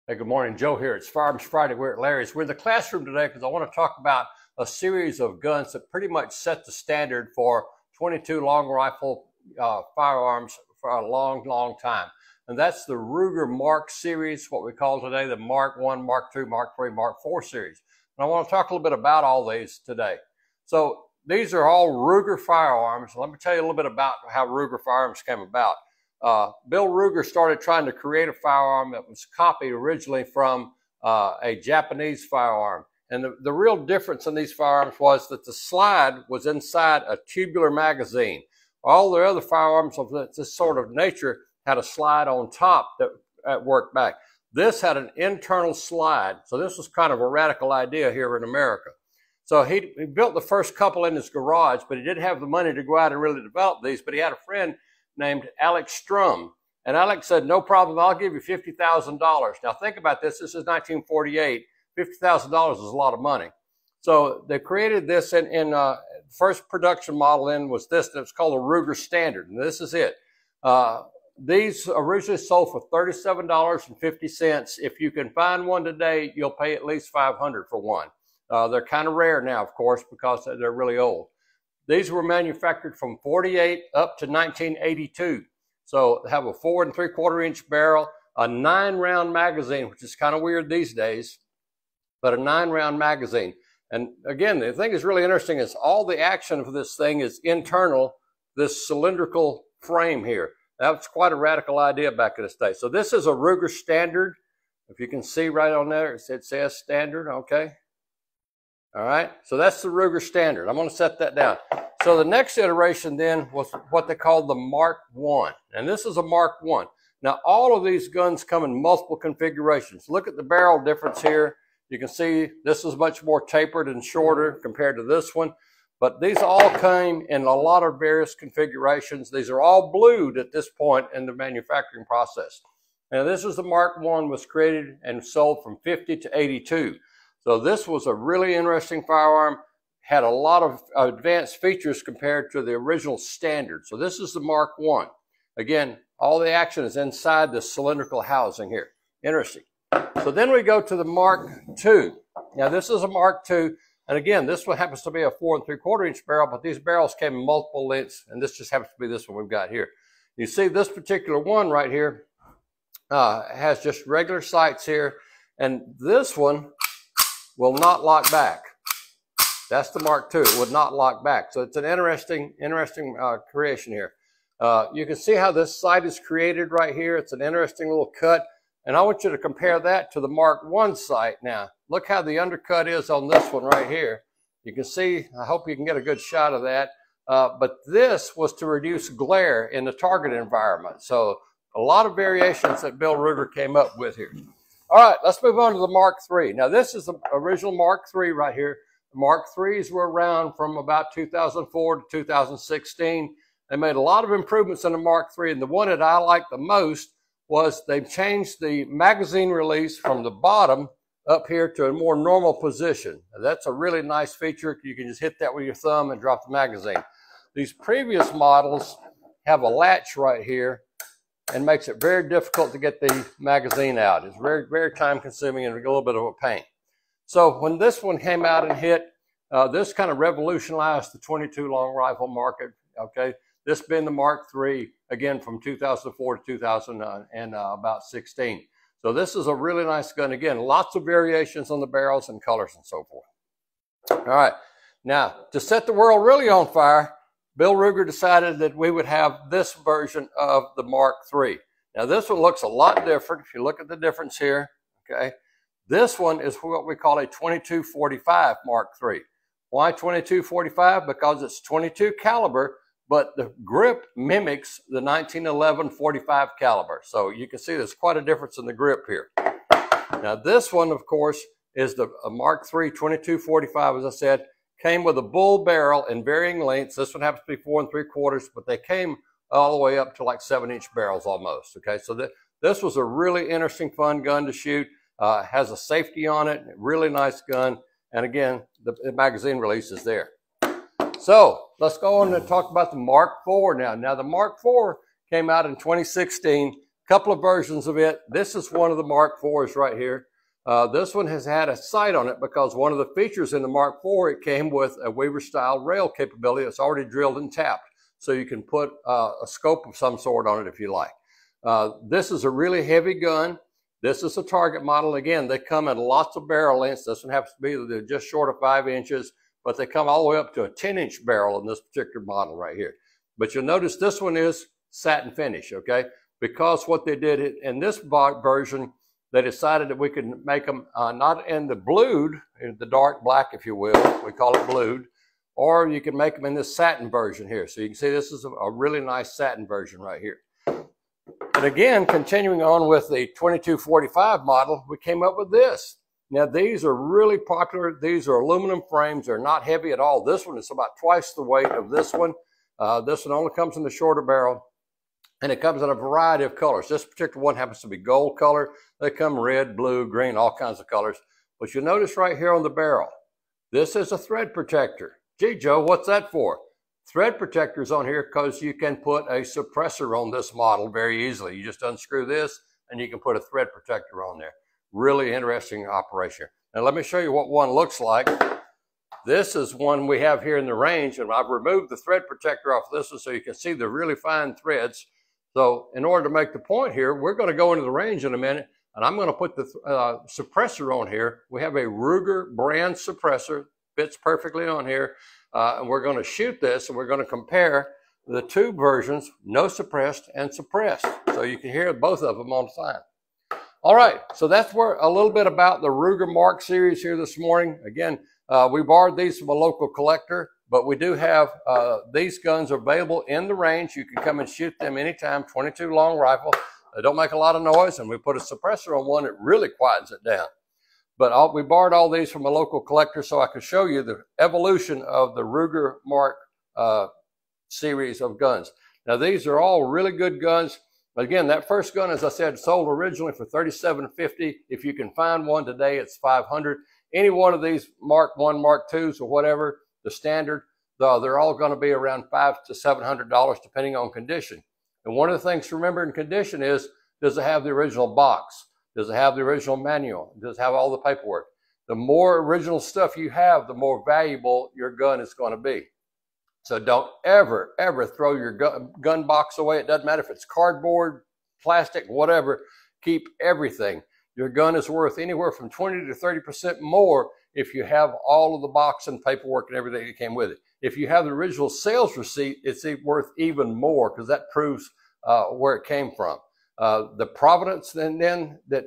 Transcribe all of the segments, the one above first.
Hey, good morning. Joe here. It's Firearms Friday. We're at Larry's. We're in the classroom today because I want to talk about a series of guns that pretty much set the standard for 22 long rifle firearms for a long, long time. And that's the Ruger Mark series, what we call today the Mark 1, Mark 2, Mark 3, Mark 4 series. And I want to talk a little bit about all these today. So these are all Ruger firearms. Let me tell you a little bit about how Ruger firearms came about. Bill Ruger started trying to create a firearm that was copied originally from a Japanese firearm. And the real difference in these firearms was that the slide was inside a tubular magazine. All the other firearms of this sort of nature had a slide on top that worked back. This had an internal slide. So this was kind of a radical idea here in America. So he built the first couple in his garage, but he didn't have the money to go out and really develop these. But he had a friend named Alex Strum. And Alex said, no problem, I'll give you $50,000. Now think about this. This is 1948. $50,000 is a lot of money. So they created this in first production model in was this. It's called a Ruger Standard. And this is it. These originally sold for $37.50. If you can find one today, you'll pay at least $500 for one. They're kind of rare now, of course, because they're really old. These were manufactured from 48 up to 1982. So they have a 4 3/4 inch barrel, a 9-round magazine, which is kind of weird these days, but a 9-round magazine. And again, the thing that's really interesting is all the action of this thing is internal, this cylindrical frame here. That was quite a radical idea back in the day. So this is a Ruger Standard. If you can see right on there, it says Standard, okay? All right, so that's the Ruger Standard. I'm going to set that down. So the next iteration then was what they called the Mark 1. And this is a Mark 1. Now, all of these guns come in multiple configurations. Look at the barrel difference here. You can see this is much more tapered and shorter compared to this one. But these all came in a lot of various configurations. These are all blued at this point in the manufacturing process. Now, this is the Mark 1, was created and sold from 50 to 82. So this was a really interesting firearm, had a lot of advanced features compared to the original Standard. So this is the Mark 1. Again, all the action is inside the cylindrical housing here. Interesting. So then we go to the Mark 2. Now this is a Mark 2. And again, this one happens to be a 4 3/4 inch barrel, but these barrels came in multiple lengths. And this just happens to be this one we've got here. You see this particular one right here has just regular sights here. And this one will not lock back. That's the Mark II. It would not lock back. So it's an interesting creation here. You can see how this sight is created right here. It's an interesting little cut. And I want you to compare that to the Mark I sight now. Look how the undercut is on this one right here. You can see, I hope you can get a good shot of that. But this was to reduce glare in the target environment. So a lot of variations that Bill Ruger came up with here. All right, let's move on to the Mark III. Now, this is the original Mark III right here. The Mark IIIs were around from about 2004 to 2016. They made a lot of improvements in the Mark III, and the one that I like the most was they've changed the magazine release from the bottom up here to a more normal position. Now, that's a really nice feature. You can just hit that with your thumb and drop the magazine. These previous models have a latch right here, and makes it very difficult to get the magazine out. It's very, very time consuming and a little bit of a pain. So when this one came out and hit, this kind of revolutionized the 22 long rifle market, okay? This being the Mark III, again, from 2004 to 2016. So this is a really nice gun. Again, lots of variations on the barrels and colors and so forth. All right, now to set the world really on fire, Bill Ruger decided that we would have this version of the Mark III. Now, this one looks a lot different. If you look at the difference here, okay, this one is what we call a 2245 Mark III. Why 2245? Because it's 22 caliber, but the grip mimics the 1911 45 caliber. So you can see there's quite a difference in the grip here. Now, this one, of course, is the Mark III 2245, as I said. Came with a bull barrel in varying lengths. This one happens to be 4 3/4, but they came all the way up to like 7-inch barrels almost. Okay, so this was a really interesting, fun gun to shoot. Has a safety on it, really nice gun. And again, the magazine release is there. So let's go on and talk about the Mark IV now. Now the Mark IV came out in 2016, couple of versions of it. This is one of the Mark IVs right here. This one has had a sight on it because one of the features in the Mark IV, it came with a Weaver-style rail capability that's already drilled and tapped. So you can put a scope of some sort on it if you like. This is a really heavy gun. This is a target model. Again, they come in lots of barrel lengths. This one happens to be just short of 5 inches, but they come all the way up to a 10-inch barrel in this particular model right here. But you'll notice this one is satin finish, okay? Because what they did in this version, they decided that we could make them not in the blued, in the dark black, if you will. We call it blued. Or you can make them in this satin version here. So you can see this is a really nice satin version right here. But again, continuing on with the 2245 model, we came up with this. Now these are really popular. These are aluminum frames. They're not heavy at all. This one is about twice the weight of this one. This one only comes in the shorter barrel. And it comes in a variety of colors. This particular one happens to be gold color. They come red, blue, green, all kinds of colors. But you notice right here on the barrel, this is a thread protector. Gee, Joe, what's that for? Thread protector's on here because you can put a suppressor on this model very easily. You just unscrew this and you can put a thread protector on there. Really interesting operation. Now let me show you what one looks like. This is one we have here in the range, and I've removed the thread protector off this one so you can see the really fine threads. So in order to make the point here, we're going to go into the range in a minute, and I'm going to put the suppressor on here. We have a Ruger brand suppressor, fits perfectly on here, and we're going to shoot this, and we're going to compare the two versions, no suppressed and suppressed, so you can hear both of them on time. All right, so that's where a little bit about the Ruger Mark series here this morning. Again, we borrowed these from a local collector. But we do have these guns available in the range. You can come and shoot them anytime, 22 long rifle. They don't make a lot of noise, and we put a suppressor on one that really quiets it down. But we borrowed all these from a local collector so I could show you the evolution of the Ruger Mark series of guns. Now, these are all really good guns. Again, that first gun, as I said, sold originally for $37.50. If you can find one today, it's $500. Any one of these Mark I, Mark IIs, or whatever, the standard, they're all going to be around $500 to $700 depending on condition. And one of the things to remember in condition is, does it have the original box? Does it have the original manual? Does it have all the paperwork? The more original stuff you have, the more valuable your gun is going to be. So don't ever, ever throw your gun box away. It doesn't matter if it's cardboard, plastic, whatever. Keep everything. Your gun is worth anywhere from 20 to 30% more if you have all of the box and paperwork and everything that came with it. If you have the original sales receipt, it's worth even more because that proves where it came from. The provenance then that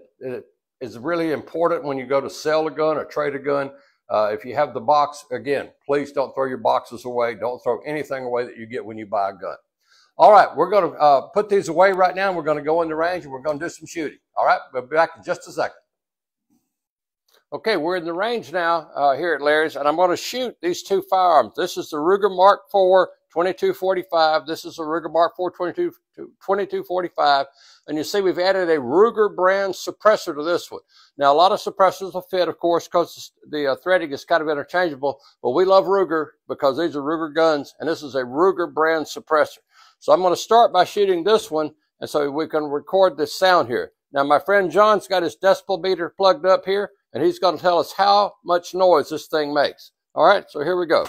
is really important when you go to sell a gun or trade a gun. If you have the box, again, please don't throw your boxes away. Don't throw anything away that you get when you buy a gun. All right, we're going to put these away right now. We're going to go in the range and we're going to do some shooting. All right, we'll be back in just a second. Okay, we're in the range now here at Larry's, and I'm going to shoot these two firearms. This is the Ruger Mark IV 2245. This is the Ruger Mark IV 2245. And you see we've added a Ruger brand suppressor to this one. Now, a lot of suppressors will fit, of course, because the threading is kind of interchangeable. But we love Ruger because these are Ruger guns, and this is a Ruger brand suppressor. So I'm going to start by shooting this one, and so we can record this sound here. Now, my friend John's got his decibel meter plugged up here, and he's going to tell us how much noise this thing makes. All right, so here we go.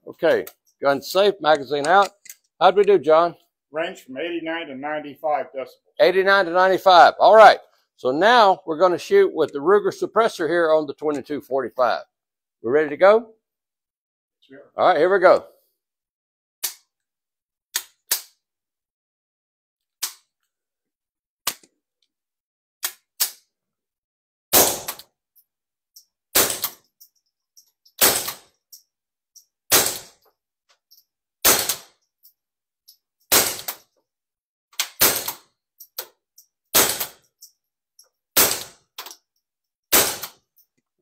Okay, gun safe, magazine out. How'd we do, John? Range from 89 to 95 decibels. 89 to 95. All right. So now we're going to shoot with the Ruger suppressor here on the 2245. We ready to go? Sure. All right, here we go.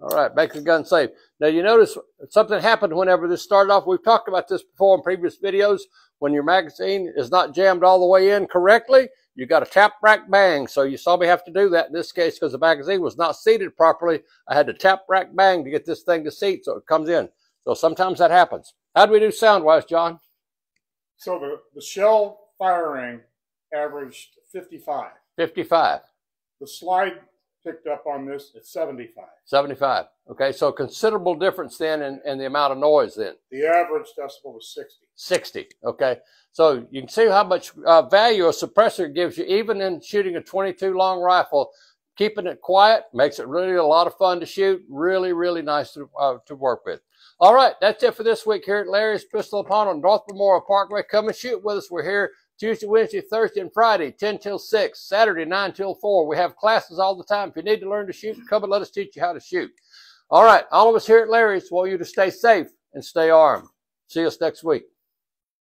All right, make the gun safe. Now, you notice something happened whenever this started off. We've talked about this before in previous videos. when your magazine is not jammed all the way in correctly, you got a tap rack bang. So you saw me have to do that in this case because the magazine was not seated properly. I had to tap rack bang to get this thing to seat so it comes in. So sometimes that happens. How do we do sound-wise, John? So the shell firing averaged 55. 55. The slide picked up on this at 75. 75. Okay, so considerable difference then in the amount of noise then. The average decibel was 60. 60, okay. So you can see how much value a suppressor gives you even in shooting a 22 long rifle. Keeping it quiet makes it really a lot of fun to shoot. Really, really nice to work with. All right, that's it for this week here at Larry's Pistol Pawn on North Memorial Parkway. Come and shoot with us. We're here Tuesday, Wednesday, Thursday, and Friday, 10 till 6. Saturday, 9 till 4. We have classes all the time. If you need to learn to shoot, come and let us teach you how to shoot. All right, all of us here at Larry's want you to stay safe and stay armed. See us next week.